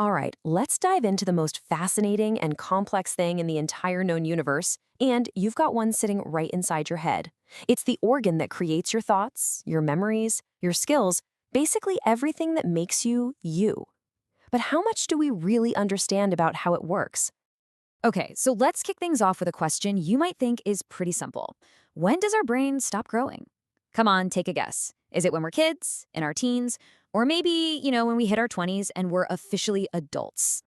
All right, let's dive into the most fascinating and complex thing in the entire known universe, and you've got one sitting right inside your head. It's the organ that creates your thoughts, your memories, your skills, basically everything that makes you, you. But how much do we really understand about how it works? Okay, so let's kick things off with a question you might think is pretty simple. When does our brain stop growing? Come on, take a guess. Is it when we're kids, in our teens, or maybe, when we hit our 20s and we're officially adults?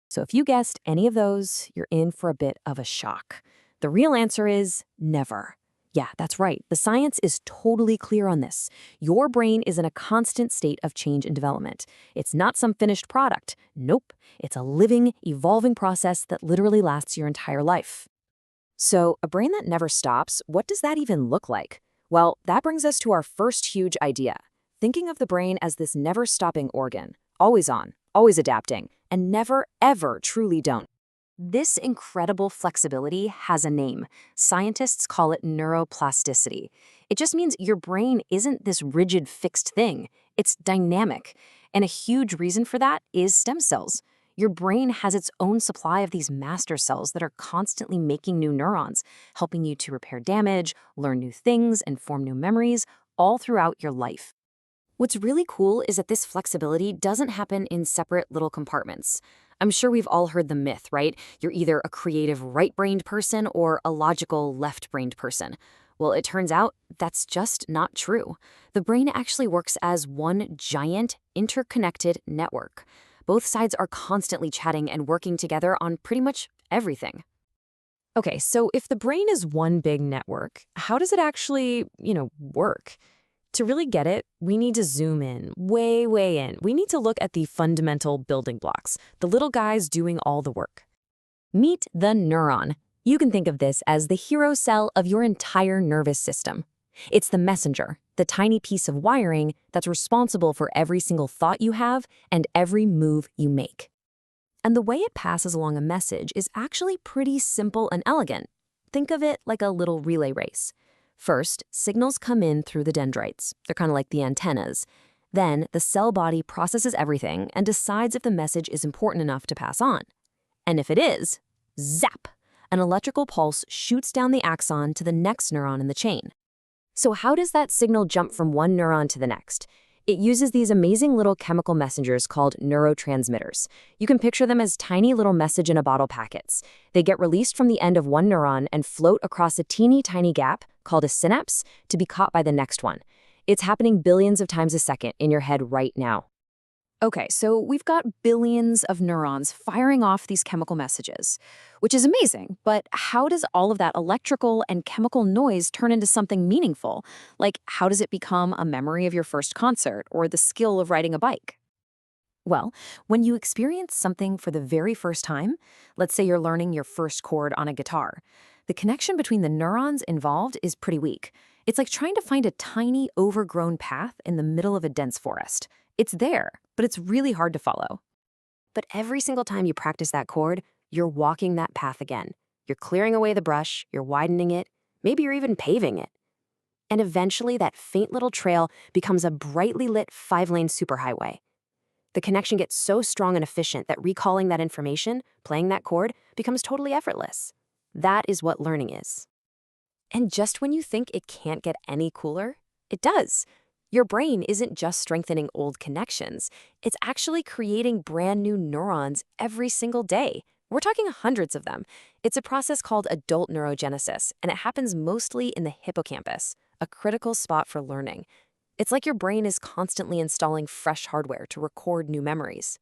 So if you guessed any of those, you're in for a bit of a shock. The real answer is never. Yeah, that's right. The science is totally clear on this. Your brain is in a constant state of change and development. It's not some finished product. Nope. It's a living, evolving process that literally lasts your entire life. So, a brain that never stops, what does that even look like? Well, that brings us to our first huge idea. Thinking of the brain as this never-stopping organ, always on, always adapting, and never, ever truly don't. This incredible flexibility has a name. Scientists call it neuroplasticity. It just means your brain isn't this rigid, fixed thing. It's dynamic. And a huge reason for that is stem cells. Your brain has its own supply of these master cells that are constantly making new neurons, helping you to repair damage, learn new things, and form new memories, all throughout your life. What's really cool is that this flexibility doesn't happen in separate little compartments. I'm sure we've all heard the myth, right? You're either a creative right-brained person or a logical left-brained person. Well, it turns out that's just not true. The brain actually works as one giant, interconnected network. Both sides are constantly chatting and working together on pretty much everything. Okay, so if the brain is one big network, how does it actually, work? To really get it, we need to zoom in, way in. We need to look at the fundamental building blocks, the little guys doing all the work. Meet the neuron. You can think of this as the hero cell of your entire nervous system. It's the messenger, the tiny piece of wiring that's responsible for every single thought you have and every move you make. And the way it passes along a message is actually pretty simple and elegant. Think of it like a little relay race. First, signals come in through the dendrites. They're kind of like the antennas. Then, the cell body processes everything and decides if the message is important enough to pass on. And if it is, zap! An electrical pulse shoots down the axon to the next neuron in the chain. So how does that signal jump from one neuron to the next? It uses these amazing little chemical messengers called neurotransmitters. You can picture them as tiny little message-in-a-bottle packets. They get released from the end of one neuron and float across a teeny tiny gap, called a synapse, to be caught by the next one. It's happening billions of times a second in your head right now. Okay, so we've got billions of neurons firing off these chemical messages, which is amazing, but how does all of that electrical and chemical noise turn into something meaningful? Like, how does it become a memory of your first concert or the skill of riding a bike? Well, when you experience something for the very first time, let's say you're learning your first chord on a guitar, the connection between the neurons involved is pretty weak. It's like trying to find a tiny, overgrown path in the middle of a dense forest. It's there, but it's really hard to follow. But every single time you practice that chord, you're walking that path again. You're clearing away the brush, you're widening it, maybe you're even paving it. And eventually that faint little trail becomes a brightly lit 5-lane superhighway. The connection gets so strong and efficient that recalling that information, playing that chord, becomes totally effortless. That is what learning is. And just when you think it can't get any cooler, it does. Your brain isn't just strengthening old connections, it's actually creating brand new neurons every single day. We're talking hundreds of them. It's a process called adult neurogenesis, and it happens mostly in the hippocampus, a critical spot for learning. It's like your brain is constantly installing fresh hardware to record new memories.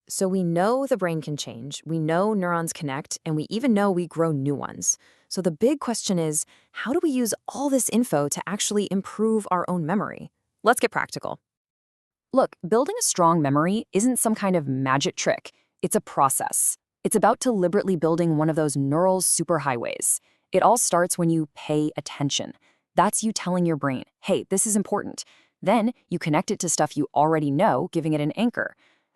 So we know the brain can change, we know neurons connect, and we even know we grow new ones. So the big question is, how do we use all this info to actually improve our own memory? Let's get practical. Look, building a strong memory isn't some kind of magic trick. It's a process. It's about deliberately building one of those neural superhighways. It all starts when you pay attention. That's you telling your brain, hey, this is important. Then you connect it to stuff you already know, giving it an anchor.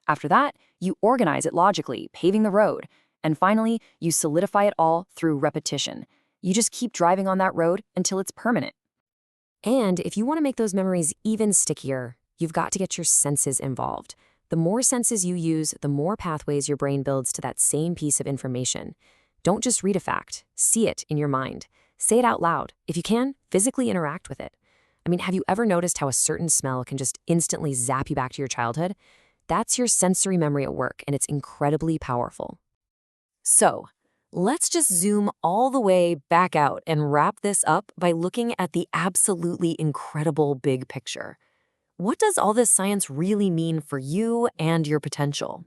After that, you organize it logically, paving the road. And finally, you solidify it all through repetition. You just keep driving on that road until it's permanent. And if you want to make those memories even stickier, you've got to get your senses involved. The more senses you use, the more pathways your brain builds to that same piece of information. Don't just read a fact, see it in your mind. Say it out loud. If you can, physically interact with it. I mean, have you ever noticed how a certain smell can just instantly zap you back to your childhood? That's your sensory memory at work, and it's incredibly powerful. So, let's just zoom all the way back out and wrap this up by looking at the absolutely incredible big picture. What does all this science really mean for you and your potential?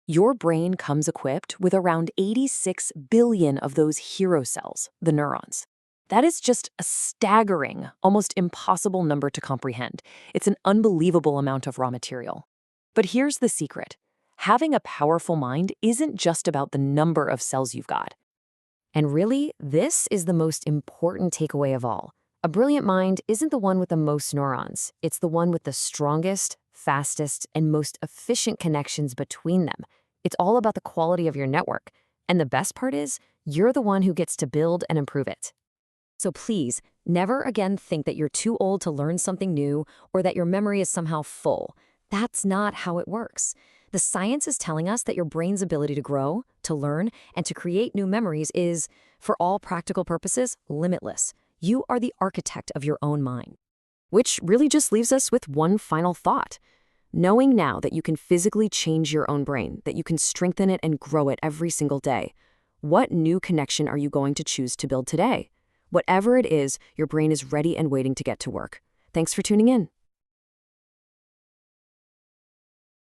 Your brain comes equipped with around 86 billion of those hero cells, the neurons. That is just a staggering, almost impossible number to comprehend. It's an unbelievable amount of raw material. But here's the secret. Having a powerful mind isn't just about the number of cells you've got. And really, this is the most important takeaway of all. A brilliant mind isn't the one with the most neurons. It's the one with the strongest, fastest, and most efficient connections between them. It's all about the quality of your network. And the best part is, you're the one who gets to build and improve it. So please, never again think that you're too old to learn something new or that your memory is somehow full. That's not how it works. The science is telling us that your brain's ability to grow, to learn, and to create new memories is, for all practical purposes, limitless. You are the architect of your own mind. Which really just leaves us with one final thought. Knowing now that you can physically change your own brain, that you can strengthen it and grow it every single day, what new connection are you going to choose to build today? Whatever it is, your brain is ready and waiting to get to work. Thanks for tuning in.